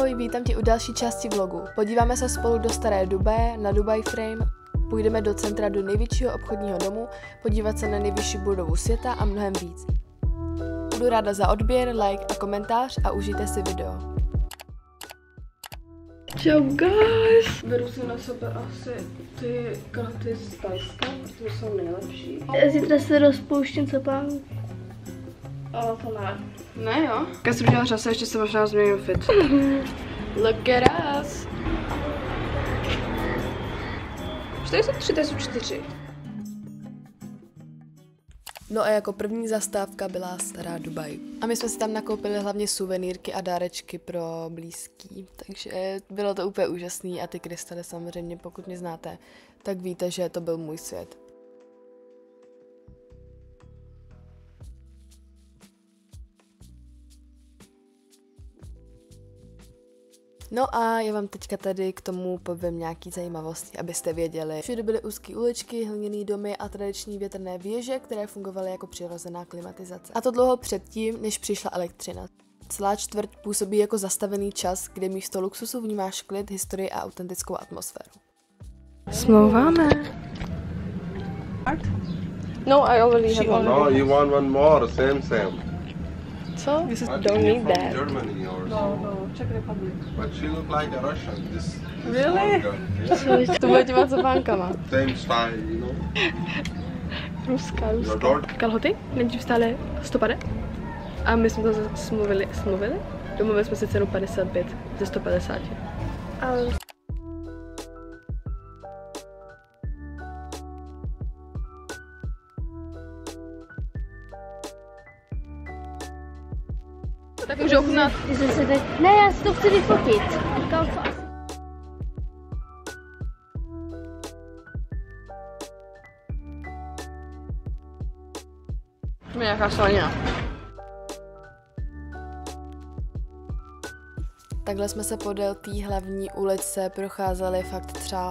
Ahoj, vítám tě u další části vlogu. Podíváme se spolu do staré Dubaje, na Dubai Frame, půjdeme do centra do největšího obchodního domu, podívat se na nejvyšší budovu světa a mnohem víc. Budu ráda za odběr, like a komentář a užijte si video. Čau guys! Beru si na sebe asi ty kalhoty z Tajska, protože jsou nejlepší. Zítra se rozpouštím cepánku. Ale to ne. Ne jo? Když jsem udělala řase, ještě se možná změním fit. Look at us! 43, to jsou 4. No a jako první zastávka byla stará Dubaj. A my jsme si tam nakoupili hlavně suvenýrky a dárečky pro blízký, takže bylo to úplně úžasný a ty krystaly samozřejmě, pokud mě znáte, tak víte, že to byl můj svět. No a já vám teďka tady k tomu povím nějaký zajímavosti, abyste věděli. Všude byly úzké uličky, hliněné domy a tradiční větrné věže, které fungovaly jako přirozená klimatizace. A to dlouho předtím, než přišla elektřina. Celá čtvrť působí jako zastavený čas, kde místo luxusu vnímáš klid, historii a autentickou atmosféru. Smlouváme. No, I already have one. No, you want one more, same. So? This is don't need that. Germany or No, Czech Republic. But she look like a Russian. This Really? Yeah. To bude těma cepánkama. Same style, you know. Ruská. Your daughter. Kalhoty nejdřív stále 150 a my jsme to smluvili? Domluvili jsme si cenu 55 ze 150. Ale Tak můžu ochutnat. ne, já si to chci vyfotit. Říkal, co asi. Nějaká slanina. Takhle jsme se podél té hlavní ulice procházeli fakt třeba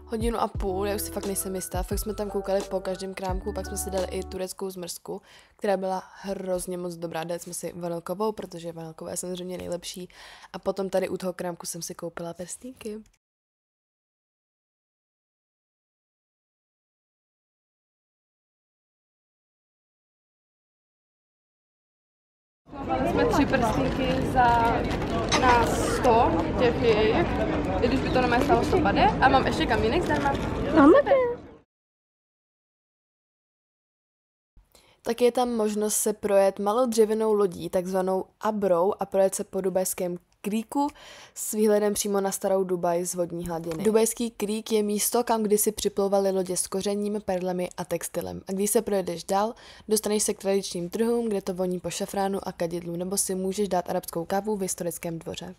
hodinu a půl, já už si fakt nejsem jistá, fakt jsme tam koukali po každém krámku, pak jsme si dali i tureckou zmrzku, která byla hrozně moc dobrá, dali jsme si vanilkovou, protože vanilková je samozřejmě nejlepší a potom tady u toho krámku jsem si koupila prstínky. Máme 3 prstínky na 100 těch jejich, i když by to na stálo 150 a mám ještě kamínek zdarma. Máme Tak je tam možnost se projet malou dřevěnou lodí, takzvanou Abrou, a projet se po dubajském Creeku s výhledem přímo na starou Dubaj z vodní hladiny. Dubajský Creek je místo, kam kdysi připlouvaly lodě s kořením, perlemi a textilem. A když se projedeš dál, dostaneš se k tradičním trhům, kde to voní po šafránu a kadidlu, nebo si můžeš dát arabskou kávu v historickém dvoře.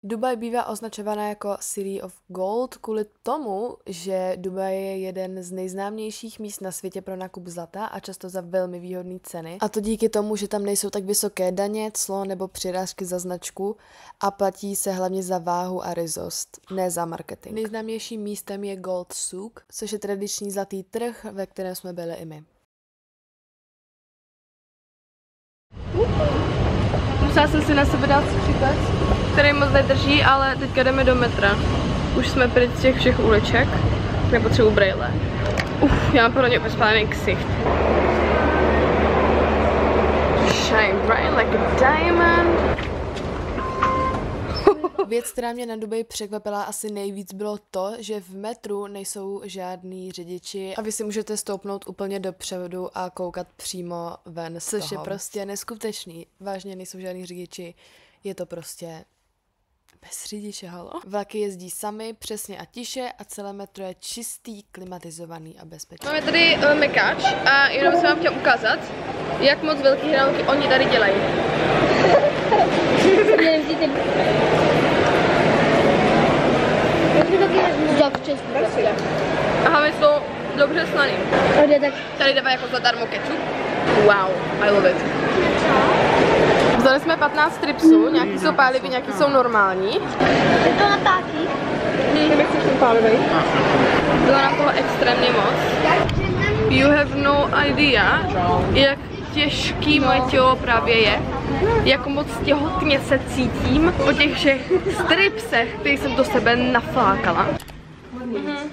Dubaj bývá označována jako City of Gold kvůli tomu, že Dubaj je jeden z nejznámějších míst na světě pro nákup zlata a často za velmi výhodné ceny. A to díky tomu, že tam nejsou tak vysoké daně, clo nebo přirážky za značku a platí se hlavně za váhu a ryzost, ne za marketing. Nejznámějším místem je Gold Souk, což je tradiční zlatý trh, ve kterém jsme byli i my. Musela jsem si na sebe dát střípec, který moc nedrží, ale teďka jdeme do metra. Už jsme pryč z těch všech uliček, nepotřebuji brejle. Já mám pořádně úplně spálený ksicht. Shine bright like a diamond. Věc, která mě na Dubaji překvapila asi nejvíc, bylo to, že v metru nejsou žádný řidiči a vy si můžete stoupnout úplně dopředu a koukat přímo ven z toho. Což je prostě neskutečný. Vážně nejsou žádný řidiči, je to prostě bez řidiče, halo. Vlaky jezdí sami, přesně a tiše a celé metro je čistý, klimatizovaný a bezpečný. Máme tady mekáč a jenom jsem vám chtěla ukázat, jak moc velký hranolky oni tady dělají. Aha, my jsou dobře slaný. Tady dávají jako zadarmo kečup. Wow, I love it. Vzali jsme 15 stripsů, nějaký jsou pálivý, nějaký jsou normální. Je to natáčí? Nevím, jak chceš ten pálivý. Bylo nám toho extrémně moc. You have no idea, jak těžký moje tělo právě je. Jako moc těhotně se cítím po těch všech stripsech, který jsem do sebe naflákala.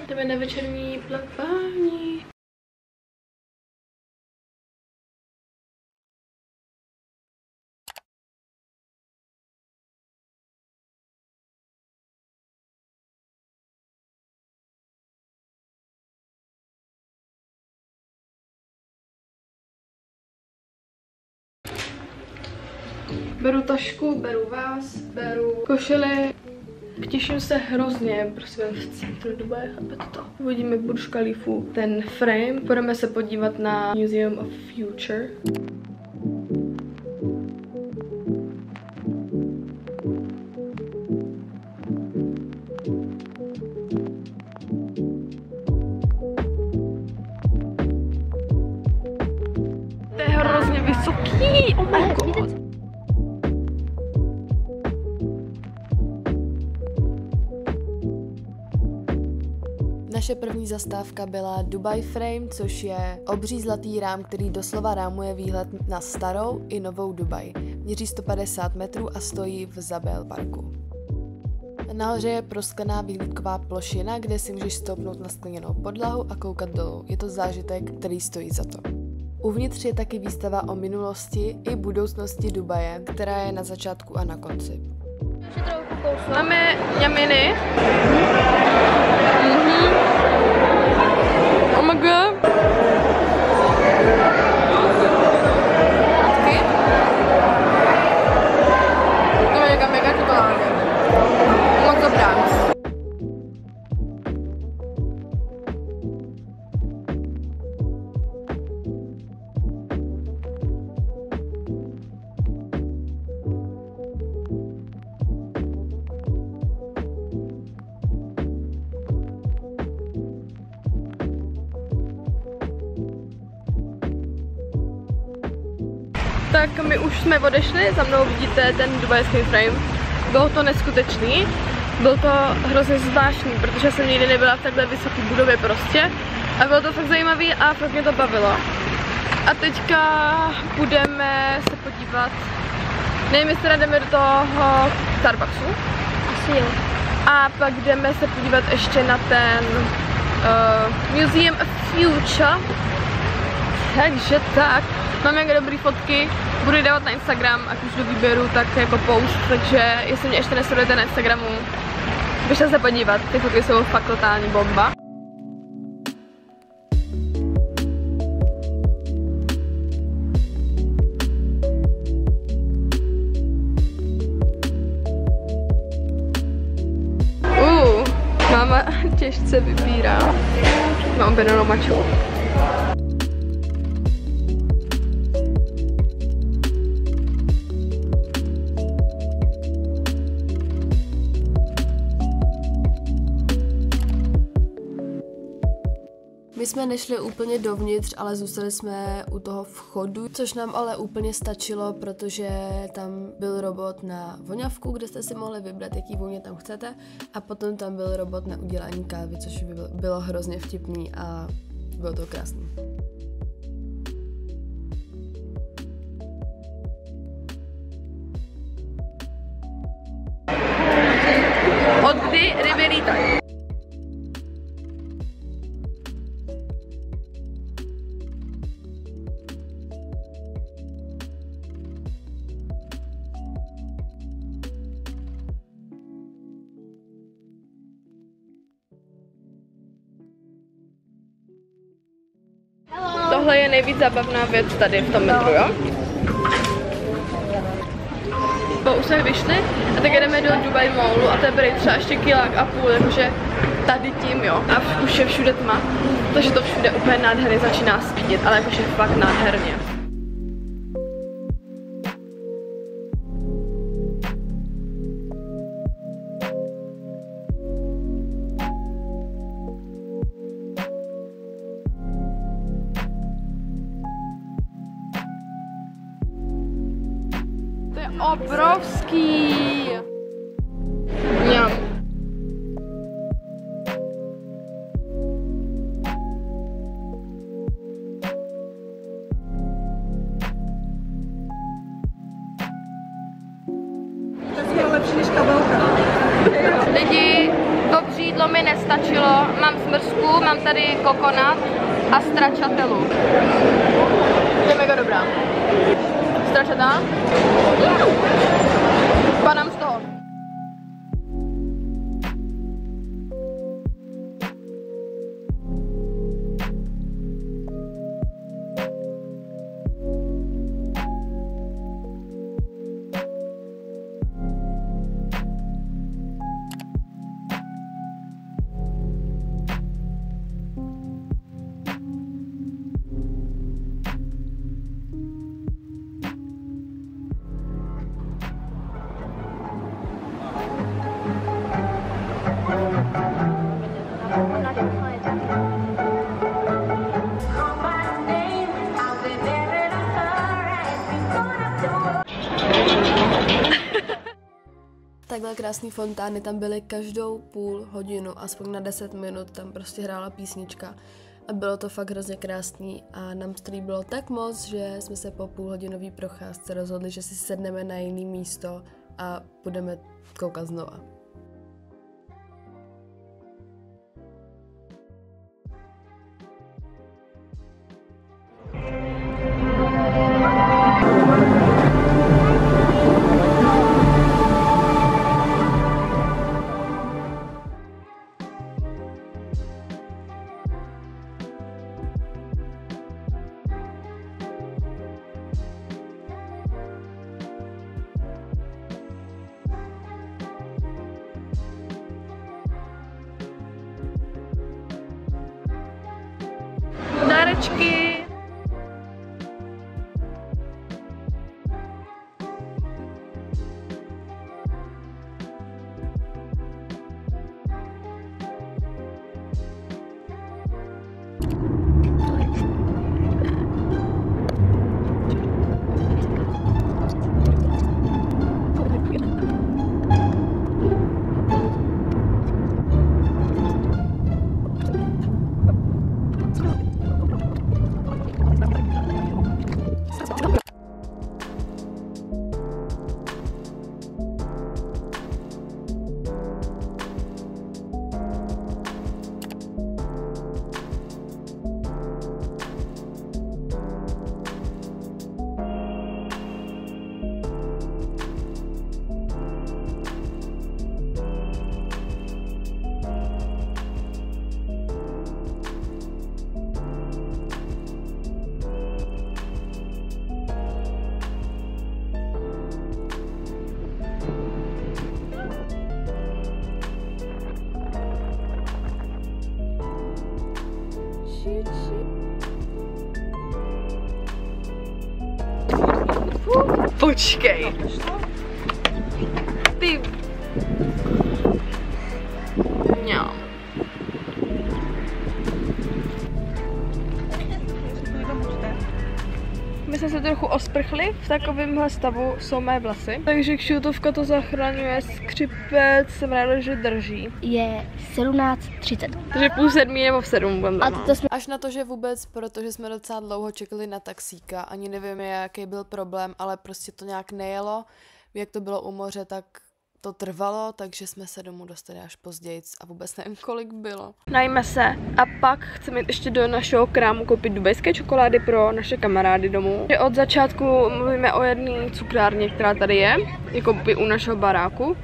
Jdeme na večerní plavání. Beru tašku, beru vás, beru košili. Těším se hrozně, prosím, v centru Dubaje, chápete to? Uvidíme Burj Khalifu, ten frame. Půjdeme se podívat na Museum of Future. To je hrozně vysoký, oh my god. Naše první zastávka byla Dubai Frame, což je obří zlatý rám, který doslova rámuje výhled na starou i novou Dubaj. Měří 150 metrů a stojí v Zabel parku. Nahoře je prosklená výhlídková plošina, kde si můžeš stoupnout na skleněnou podlahu a koukat dolů. Je to zážitek, který stojí za to. Uvnitř je taky výstava o minulosti i budoucnosti Dubaje, která je na začátku a na konci. Máme jaminy. Oh my god. To je mega čokoládě. Moc dobrá. Tak my už jsme odešli, za mnou vidíte ten dubajský frame. Bylo to neskutečný, bylo to hrozně zvláštní, protože jsem nikdy nebyla v takhle vysoké budově prostě. A bylo to fakt zajímavé a fakt mě to bavilo. A teďka budeme se podívat, nevím, jestli jdeme do toho Starbucksu. Asi jo. A pak jdeme se podívat ještě na ten Museum of Future. Takže tak. Mám nějaké dobré fotky, budu je dávat na Instagram, ať už do výběru, tak jako post, takže jestli mě ještě nesledujete na Instagramu, běžte se podívat, ty fotky jsou fakt totální bomba. Máma těžce vybírá. Mám objednanou maču. My jsme nešli úplně dovnitř, ale zůstali jsme u toho vchodu, což nám ale úplně stačilo, protože tam byl robot na voňavku, kde jste si mohli vybrat, jaký vůně tam chcete, a potom tam byl robot na udělání kávy, což bylo hrozně vtipný a bylo to krásný. Od kdy ryby lítají? Tohle je nejvíc zábavná věc tady v tom metru, jo? Už jsme vyšli a tak jdeme do Dubai Mallu a to je třeba ještě kilák a půl, jakože tady tím, jo. A už je všude tma, takže to všude úplně nádherně začíná svítit, ale jakože fakt nádherně. Obrovský. Mňam. příliš kabelka. Lidi, to břídlo mi nestačilo, mám smrzku, mám tady kokonat a stračatelu. Je mega dobrá. Stračata? Padám z toho. Takhle krásný fontány tam byly každou půl hodinu, aspoň na 10 minut, tam prostě hrála písnička a bylo to fakt hrozně krásný a nám to líbilo tak moc, že jsme se po půlhodinové procházce rozhodli, že si sedneme na jiné místo a budeme koukat znova. Dárečky. Počkej. Ty. No. My jsme se trochu osprchli, v takovémhle stavu jsou mé vlasy. Takže kšiltovka to zachraňuje, skřipec, jsem ráda, že drží. Je 17:30. Takže 6:30 nebo v 7 budeme. A to jsme... Až na to, že vůbec, protože jsme docela dlouho čekali na taxíka, ani nevím, jaký byl problém, ale prostě to nějak nejelo. Jak to bylo u moře, tak to trvalo, takže jsme se domů dostali až později a vůbec nevím, kolik bylo. Najíme se a pak chceme jít ještě do našeho krámu koupit dubajské čokolády pro naše kamarády domů. Od začátku mluvíme o jedné cukrárně, která tady je, jako by u našeho baráku.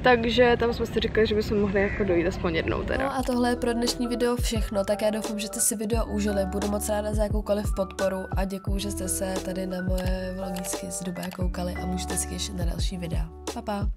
Takže tam jsme si říkali, že bychom mohli jako dojít aspoň jednou teda. No a tohle je pro dnešní video všechno, tak já doufám, že jste si video užili. Budu moc ráda za jakoukoliv podporu a děkuju, že jste se tady na moje vlogisky z Dubaje koukali a můžete si těšit na další videa. Pa, pa.